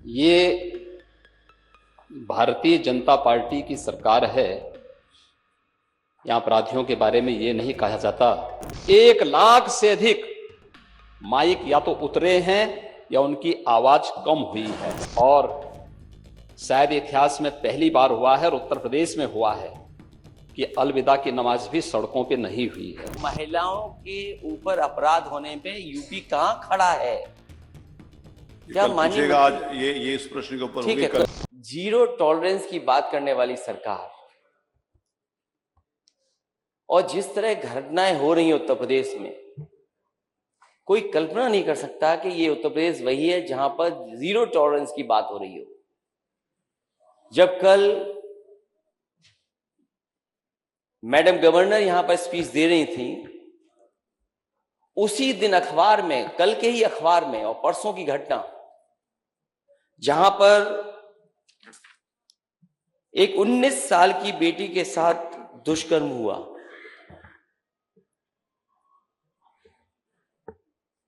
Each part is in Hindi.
ये भारतीय जनता पार्टी की सरकार है। यहाँ अपराधियों के बारे में ये नहीं कहा जाता। 1 लाख से अधिक माइक या तो उतरे हैं या उनकी आवाज कम हुई है, और शायद इतिहास में पहली बार हुआ है और उत्तर प्रदेश में हुआ है कि अलविदा की नमाज भी सड़कों पे नहीं हुई है। महिलाओं के ऊपर अपराध होने पे यूपी कहां खड़ा है? क्या मानिए आज ये इस प्रश्न के ऊपर ठीक है, तो जीरो टॉलरेंस की बात करने वाली सरकार और जिस तरह घटनाएं हो रही हैं उत्तर प्रदेश में, कोई कल्पना नहीं कर सकता कि ये उत्तर प्रदेश वही है जहां पर जीरो टॉलरेंस की बात हो रही हो। जब कल मैडम गवर्नर यहां पर स्पीच दे रही थी, उसी दिन अखबार में, कल के ही अखबार में, और परसों की घटना जहां पर एक 19 साल की बेटी के साथ दुष्कर्म हुआ,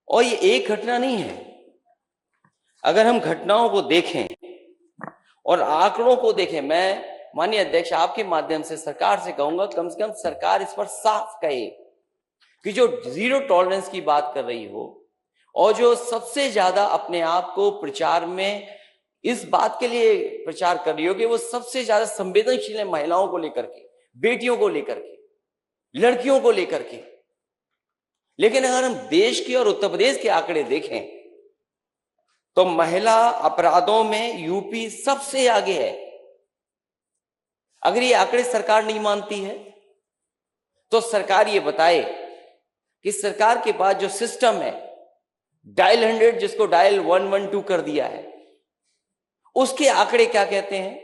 और ये एक घटना नहीं है। अगर हम घटनाओं को देखें और आंकड़ों को देखें, मैं माननीय अध्यक्ष आपके माध्यम से सरकार से कहूंगा, कम से कम सरकार इस पर साफ कहे कि जो जीरो टॉलरेंस की बात कर रही हो और जो सबसे ज्यादा अपने आप को प्रचार में इस बात के लिए प्रचार कर रही हो कि वो सबसे ज्यादा संवेदनशील है महिलाओं को लेकर के, बेटियों को लेकर के, लड़कियों को लेकर के। लेकिन अगर हम देश के और उत्तर प्रदेश के आंकड़े देखें तो महिला अपराधों में यूपी सबसे आगे है। अगर ये आंकड़े सरकार नहीं मानती है तो सरकार ये बताए कि सरकार के पास जो सिस्टम है, डायल 100 जिसको डायल 112 कर दिया है, उसके आंकड़े क्या कहते हैं।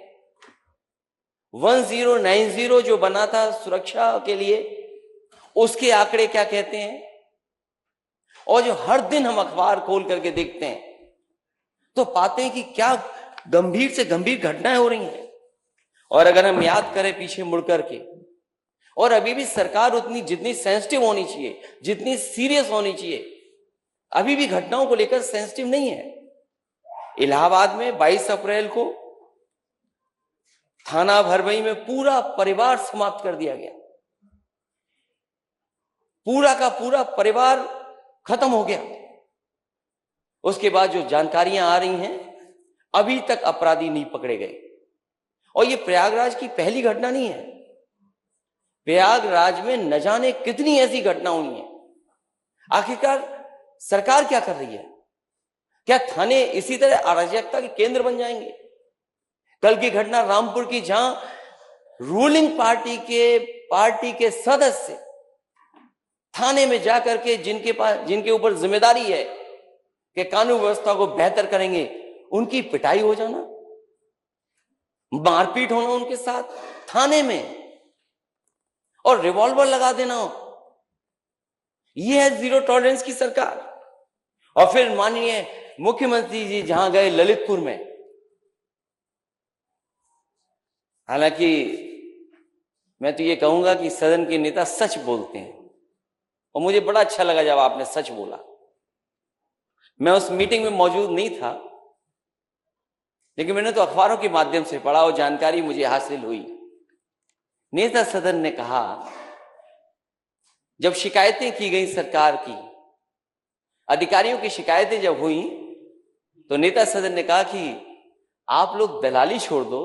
1090 जो बना था सुरक्षा के लिए, उसके आंकड़े क्या कहते हैं। और जो हर दिन हम अखबार खोल करके देखते हैं तो पाते हैं कि क्या गंभीर से गंभीर घटनाएं हो रही हैं। और अगर हम याद करें पीछे मुड़ करके, और अभी भी सरकार उतनी जितनी सेंसिटिव होनी चाहिए, जितनी सीरियस होनी चाहिए, अभी भी घटनाओं को लेकर सेंसिटिव नहीं है। इलाहाबाद में 22 अप्रैल को थाना भरभई में पूरा परिवार समाप्त कर दिया गया, पूरा का पूरा परिवार खत्म हो गया। उसके बाद जो जानकारियां आ रही हैं, अभी तक अपराधी नहीं पकड़े गए। और ये प्रयागराज की पहली घटना नहीं है, प्रयागराज में न जाने कितनी ऐसी घटना हुई हैं। आखिरकार सरकार क्या कर रही है? क्या थाने इसी तरह अराजकता के केंद्र बन जाएंगे? कल की घटना रामपुर की, जहां रूलिंग पार्टी के सदस्य थाने में जाकर के जिनके ऊपर जिम्मेदारी है कि कानून व्यवस्था को बेहतर करेंगे, उनकी पिटाई हो जाना, मारपीट होना उनके साथ थाने में, और रिवॉल्वर लगा देना। यह है जीरो टॉलरेंस की सरकार। और फिर माननीय मुख्यमंत्री जी जहां गए ललितपुर में, हालांकि मैं तो ये कहूंगा कि सदन के नेता सच बोलते हैं, और मुझे बड़ा अच्छा लगा जब आपने सच बोला। मैं उस मीटिंग में मौजूद नहीं था, लेकिन मैंने तो अखबारों के माध्यम से पढ़ा और जानकारी मुझे हासिल हुई। नेता सदन ने कहा, जब शिकायतें की गई सरकार की, अधिकारियों की शिकायतें जब हुई, तो नेता सदन ने कहा कि आप लोग दलाली छोड़ दो,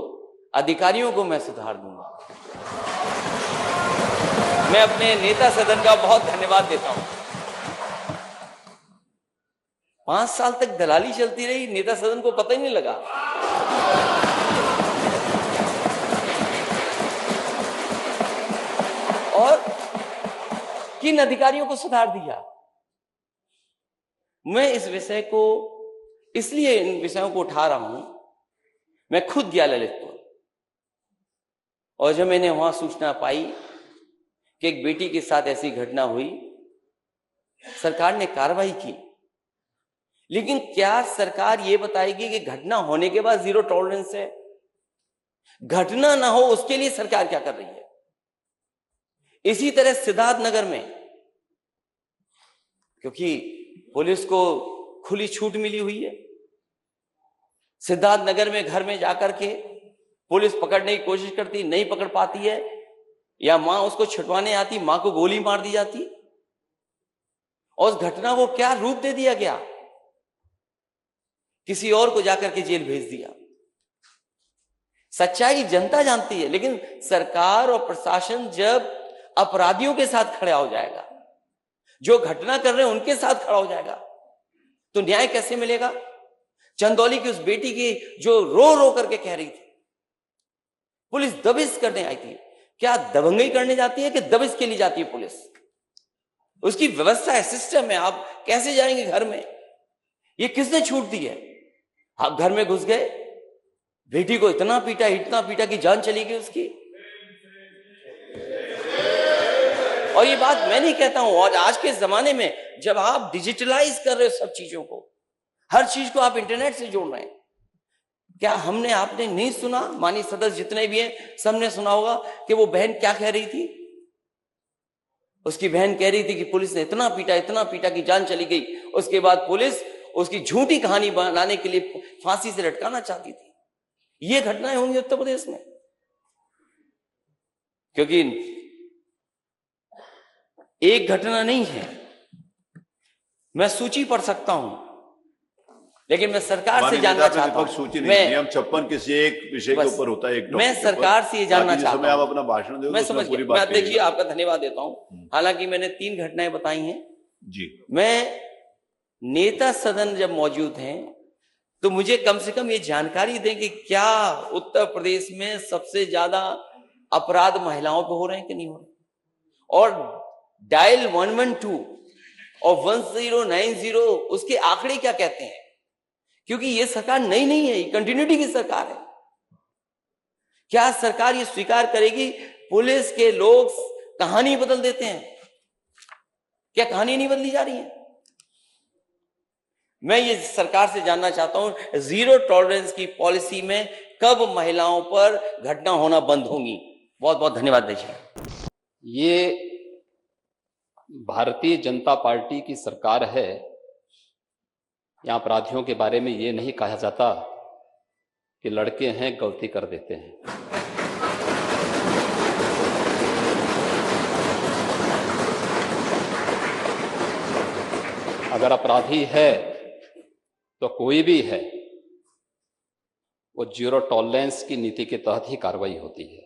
अधिकारियों को मैं सुधार दूंगा। मैं अपने नेता सदन का बहुत धन्यवाद देता हूं। 5 साल तक दलाली चलती रही, नेता सदन को पता ही नहीं लगा। और किन अधिकारियों को सुधार दिया। मैं इस विषय को, इसलिए इन विषयों को उठा रहा हूं। मैं खुद गया ललितपुर, और जब मैंने वहां सूचना पाई कि एक बेटी के साथ ऐसी घटना हुई, सरकार ने कार्रवाई की। लेकिन क्या सरकार ये बताएगी कि घटना होने के बाद जीरो टॉलरेंस है? घटना ना हो उसके लिए सरकार क्या कर रही है? इसी तरह सिद्धार्थनगर में, क्योंकि पुलिस को खुली छूट मिली हुई है, सिद्धार्थ नगर में घर में जाकर के पुलिस पकड़ने की कोशिश करती, नहीं पकड़ पाती है, या मां उसको छुटवाने आती, मां को गोली मार दी जाती, और उस घटना को क्या रूप दे दिया गया, किसी और को जाकर के जेल भेज दिया। सच्चाई जनता जानती है, लेकिन सरकार और प्रशासन जब अपराधियों के साथ खड़ा हो जाएगा, जो घटना कर रहे हैं उनके साथ खड़ा हो जाएगा, तो न्याय कैसे मिलेगा? चंदौली की उस बेटी की जो रो रो करके कह रही थी, पुलिस दबिश करने आई थी, क्या दबंगई करने जाती है कि दबिश के लिए जाती है पुलिस? उसकी व्यवस्था है, सिस्टम है, आप कैसे जाएंगे घर में? ये किसने छूट दी है? आप घर में घुस गए, बेटी को इतना पीटा कि जान चली गई उसकी। और ये बात मैं नहीं कहता हूं, और आज के जमाने में जब आप डिजिटलाइज कर रहे हो सब चीजों को, हर चीज को आप इंटरनेट से जोड़ रहे हैं, क्या आपने नहीं सुना? माननीय सदस्य जितने भी हैं सबने सुना होगा कि वो बहन क्या कह रही थी। उसकी बहन कह रही थी कि पुलिस ने इतना पीटा कि जान चली गई। उसके बाद पुलिस उसकी झूठी कहानी बनाने के लिए फांसी से लटकाना चाहती थी। ये घटनाएं होंगी उत्तर प्रदेश में, क्योंकि एक घटना नहीं है। मैं सूची पढ़ सकता हूं, लेकिन मैं सरकार से जानना चाहता हूं। सूची नहीं, नियम 56 किसी एक विषय के ऊपर होता है, एक मैं सरकार से ये जानना चाहता हूं। आप अपना भाषण दो, मैं समझ गया, मैं देखिए आपका धन्यवाद देता हूं। हालांकि मैंने 3 घटनाएं बताई हैं जी। मैं नेता सदन जब मौजूद हैं तो मुझे कम से कम ये जानकारी दें कि क्या उत्तर प्रदेश में सबसे ज्यादा अपराध महिलाओं पे हो रहे हैं कि नहीं हो रहे, और डायल 112 और 1090 उसके आंकड़े क्या कहते हैं? क्योंकि ये सरकार नई नहीं है, ये कंटिन्यूटी की सरकार है। क्या सरकार ये स्वीकार करेगी पुलिस के लोग कहानी बदल देते हैं? क्या कहानी नहीं बदली जा रही है? मैं ये सरकार से जानना चाहता हूं, जीरो टॉलरेंस की पॉलिसी में कब महिलाओं पर घटना होना बंद होंगी? बहुत बहुत धन्यवाद दीजिए। ये भारतीय जनता पार्टी की सरकार है। यहां अपराधियों के बारे में ये नहीं कहा जाता कि लड़के हैं गलती कर देते हैं। अगर अपराधी है तो कोई भी है, वो जीरो टॉलरेंस की नीति के तहत ही कार्रवाई होती है।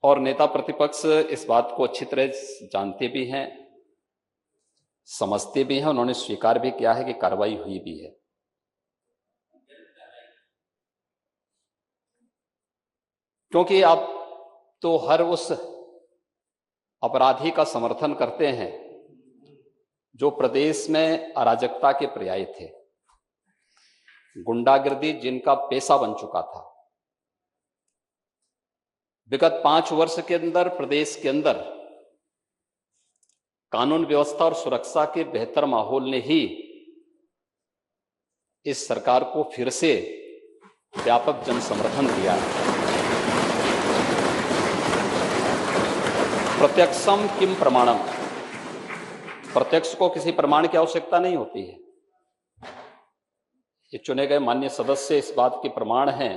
और नेता प्रतिपक्ष इस बात को अच्छी तरह जानते भी हैं, समझते भी हैं, उन्होंने स्वीकार भी किया है कि कार्रवाई हुई भी है। क्योंकि आप तो हर उस अपराधी का समर्थन करते हैं जो प्रदेश में अराजकता के पर्याय थे, गुंडागिर्दी जिनका पेशा बन चुका था। विगत 5 वर्ष के अंदर प्रदेश के अंदर कानून व्यवस्था और सुरक्षा के बेहतर माहौल ने ही इस सरकार को फिर से व्यापक जन समर्थन दिया है। प्रत्यक्षम किम प्रमाणम, प्रत्यक्ष को किसी प्रमाण की आवश्यकता नहीं होती है। ये चुने गए माननीय सदस्य इस बात के प्रमाण हैं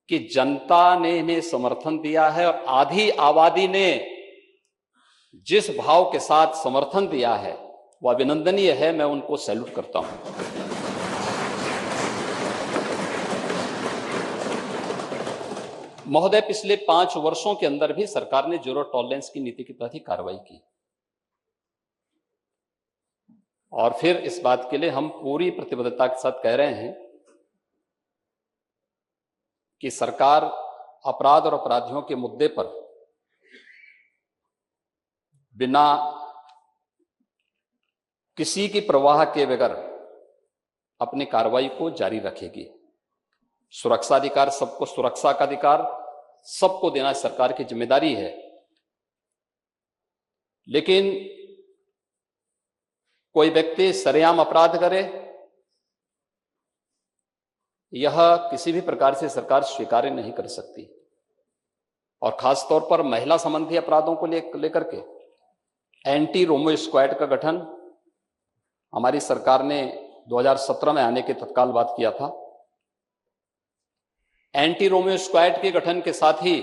कि जनता ने इन्हें समर्थन दिया है, और आधी आबादी ने जिस भाव के साथ समर्थन दिया है वह अभिनंदनीय है। मैं उनको सैल्यूट करता हूं। महोदय, पिछले 5 वर्षों के अंदर भी सरकार ने जीरो टॉलरेंस की नीति के तहत ही कार्रवाई की, और फिर इस बात के लिए हम पूरी प्रतिबद्धता के साथ कह रहे हैं कि सरकार अपराध और अपराधियों के मुद्दे पर बिना किसी की परवाह के बगैर अपनी कार्रवाई को जारी रखेगी। सुरक्षा अधिकार, सबको सुरक्षा का अधिकार सबको देना सरकार की जिम्मेदारी है, लेकिन कोई व्यक्ति सरेआम अपराध करे, यह किसी भी प्रकार से सरकार स्वीकार नहीं कर सकती। और खास तौर पर महिला संबंधी अपराधों को लेकर के एंटी रोमो स्क्वाड का गठन हमारी सरकार ने 2017 में आने के तत्काल बात किया था। एंटी रोमियो स्क्वाड के गठन के साथ ही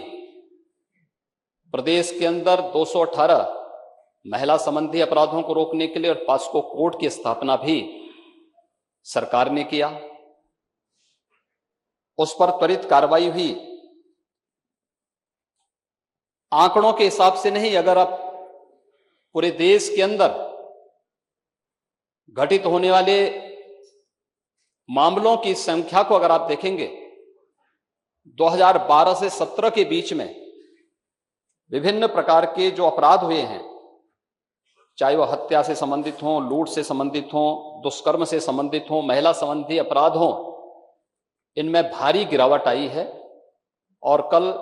प्रदेश के अंदर 218 महिला संबंधी अपराधों को रोकने के लिए और पॉस्को कोर्ट की स्थापना भी सरकार ने किया। उस पर त्वरित कार्रवाई हुई। आंकड़ों के हिसाब से नहीं, अगर आप पूरे देश के अंदर घटित होने वाले मामलों की संख्या को अगर आप देखेंगे, 2012 से 17 के बीच में विभिन्न प्रकार के जो अपराध हुए हैं, चाहे वह हत्या से संबंधित हों, लूट से संबंधित हों, दुष्कर्म से संबंधित हों, महिला संबंधी अपराध हों, इनमें भारी गिरावट आई है। और कल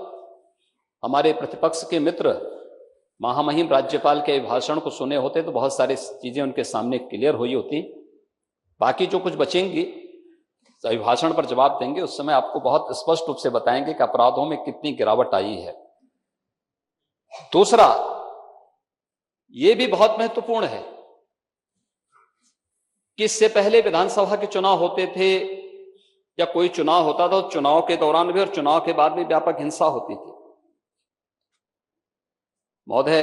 हमारे प्रतिपक्ष के मित्र महामहिम राज्यपाल के भाषण को सुने होते तो बहुत सारी चीजें उनके सामने क्लियर हुई होती। बाकी जो कुछ बचेंगी अभिभाषण पर जवाब देंगे, उस समय आपको बहुत स्पष्ट रूप से बताएंगे कि अपराधों में कितनी गिरावट आई है। दूसरा, यह भी बहुत महत्वपूर्ण है कि इससे पहले विधानसभा के चुनाव होते थे या कोई चुनाव होता था, तो चुनाव के दौरान भी और चुनाव के बाद भी व्यापक हिंसा होती थी। महोदय,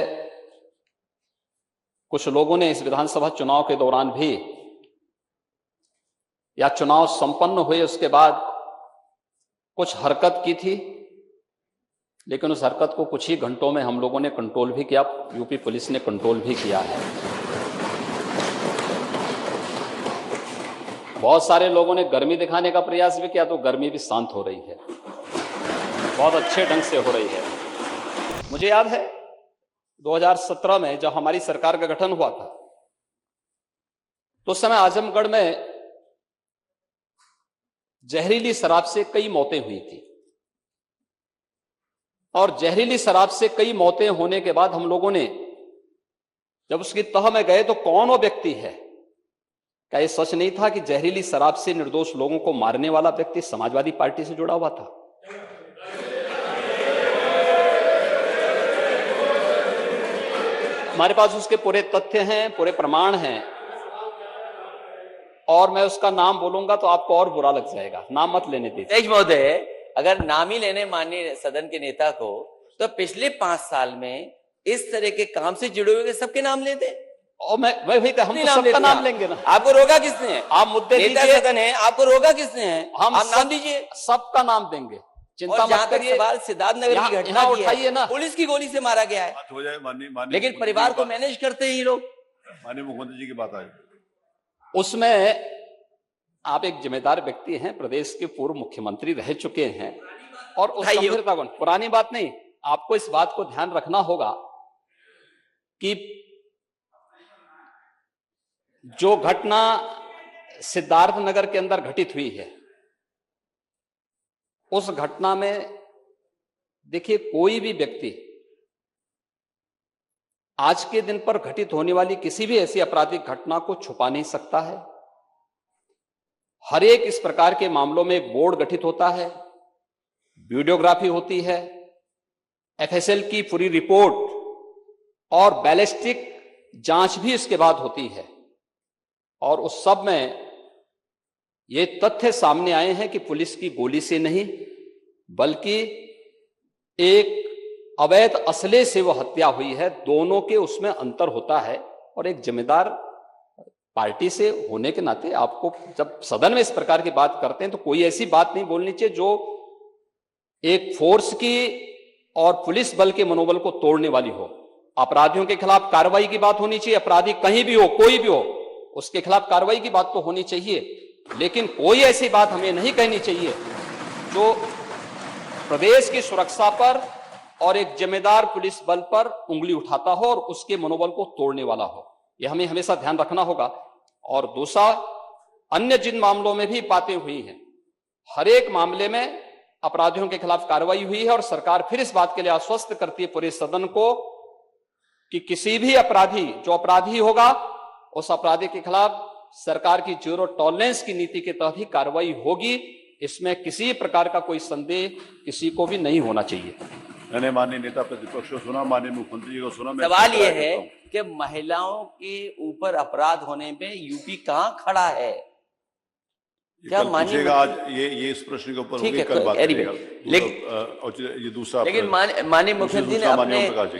कुछ लोगों ने इस विधानसभा चुनाव के दौरान भी या चुनाव संपन्न हुए उसके बाद कुछ हरकत की थी, लेकिन उस हरकत को कुछ ही घंटों में हम लोगों ने कंट्रोल भी किया, यूपी पुलिस ने कंट्रोल भी किया है। बहुत सारे लोगों ने गर्मी दिखाने का प्रयास भी किया, तो गर्मी भी शांत हो रही है, बहुत अच्छे ढंग से हो रही है। मुझे याद है 2017 में जब हमारी सरकार का गठन हुआ था, तो उस समय आजमगढ़ में जहरीली शराब से कई मौतें हुई थी। और जहरीली शराब से कई मौतें होने के बाद हम लोगों ने जब उसकी तह में गए तो कौन वो व्यक्ति है, क्या ये सच नहीं था कि जहरीली शराब से निर्दोष लोगों को मारने वाला व्यक्ति समाजवादी पार्टी से जुड़ा हुआ था? हमारे पास उसके पूरे तथ्य हैं, पूरे प्रमाण हैं, और मैं उसका नाम बोलूंगा तो आपको और बुरा लग जाएगा। नाम मत लेने दीजिए। महोदय, अगर नाम ही लेने माननीय सदन के नेता को, तो पिछले 5 साल में इस तरह के काम से जुड़े हुए सबके नाम ले दे। और मैं वही हम तो सबका नाम लेंगे ना। आपको रोका किसने है? आप मुद्दे नेता सदन है, आपको रोका किसने है? हम आप नाम दीजिए, सबका नाम देंगे, चिंता मत करिए। सवाल सिद्धार्थ नगर की घटना की उठाइए ना, पुलिस की गोली से मारा गया है, हो जाए माननीय, लेकिन परिवार को मैनेज करते हैं ये लोग। माननीय मुख्यमंत्री जी की बात आई, उसमें आप एक जिम्मेदार व्यक्ति हैं, प्रदेश के पूर्व मुख्यमंत्री रह चुके हैं, और उस गंभीरता को, पुरानी बात नहीं, आपको इस बात को ध्यान रखना होगा कि जो घटना सिद्धार्थ नगर के अंदर घटित हुई है, उस घटना में देखिए, कोई भी व्यक्ति आज के दिन पर घटित होने वाली किसी भी ऐसी आपराधिक घटना को छुपा नहीं सकता है। हर एक इस प्रकार के मामलों में एक बोर्ड गठित होता है, वीडियोग्राफी होती है, एफएसएल की पूरी रिपोर्ट और बैलिस्टिक जांच भी इसके बाद होती है। और उस सब में ये तथ्य सामने आए हैं कि पुलिस की गोली से नहीं, बल्कि एक अवैध असले से वो हत्या हुई है। दोनों के उसमें अंतर होता है, और एक जिम्मेदार पार्टी से होने के नाते आपको जब सदन में इस प्रकार की बात करते हैं तो कोई ऐसी बात नहीं बोलनी चाहिए जो एक फोर्स की और पुलिस बल के मनोबल को तोड़ने वाली हो। अपराधियों के खिलाफ कार्रवाई की बात होनी चाहिए, अपराधी कहीं भी हो, कोई भी हो, उसके खिलाफ कार्रवाई की बात तो होनी चाहिए, लेकिन कोई ऐसी बात हमें नहीं कहनी चाहिए जो प्रदेश की सुरक्षा पर और एक जिम्मेदार पुलिस बल पर उंगली उठाता हो और उसके मनोबल को तोड़ने वाला हो। यह हमें हमेशा ध्यान रखना होगा। और दूसरा, अन्य जिन मामलों में भी बातें हुई हैं, हर एक मामले में अपराधियों के खिलाफ कार्रवाई हुई है, और सरकार फिर इस बात के लिए आश्वस्त करती है पूरे सदन को कि किसी भी अपराधी, जो अपराधी होगा, उस अपराधी के खिलाफ सरकार की जीरो टॉलरेंस की नीति के तहत ही कार्रवाई होगी। इसमें किसी प्रकार का कोई संदेह किसी को भी नहीं होना चाहिए। मैंने माननीय नेता प्रतिपक्ष को सुना, माननीय मुख्यमंत्री जी को सुना। मैं सवाल इसको ये ट्राई है करता हूं। कि महिलाओं के ऊपर अपराध होने पे यूपी कहां खड़ा है? ये क्या कल माननीय पूछेगा, आज ये इस प्रश्न के ऊपर ठीक होगी, है, कल बात anyway, करेगा। और ये दूसरा लेकिन माननीय मुख्यमंत्री ने दूसरा माननीय अपने ओम प्रकाश जी।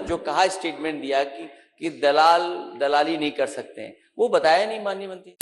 जो कहा स्टेटमेंट दिया कि दलाल दलाली नहीं कर सकते हैं, वो बताया नहीं माननीय मंत्री।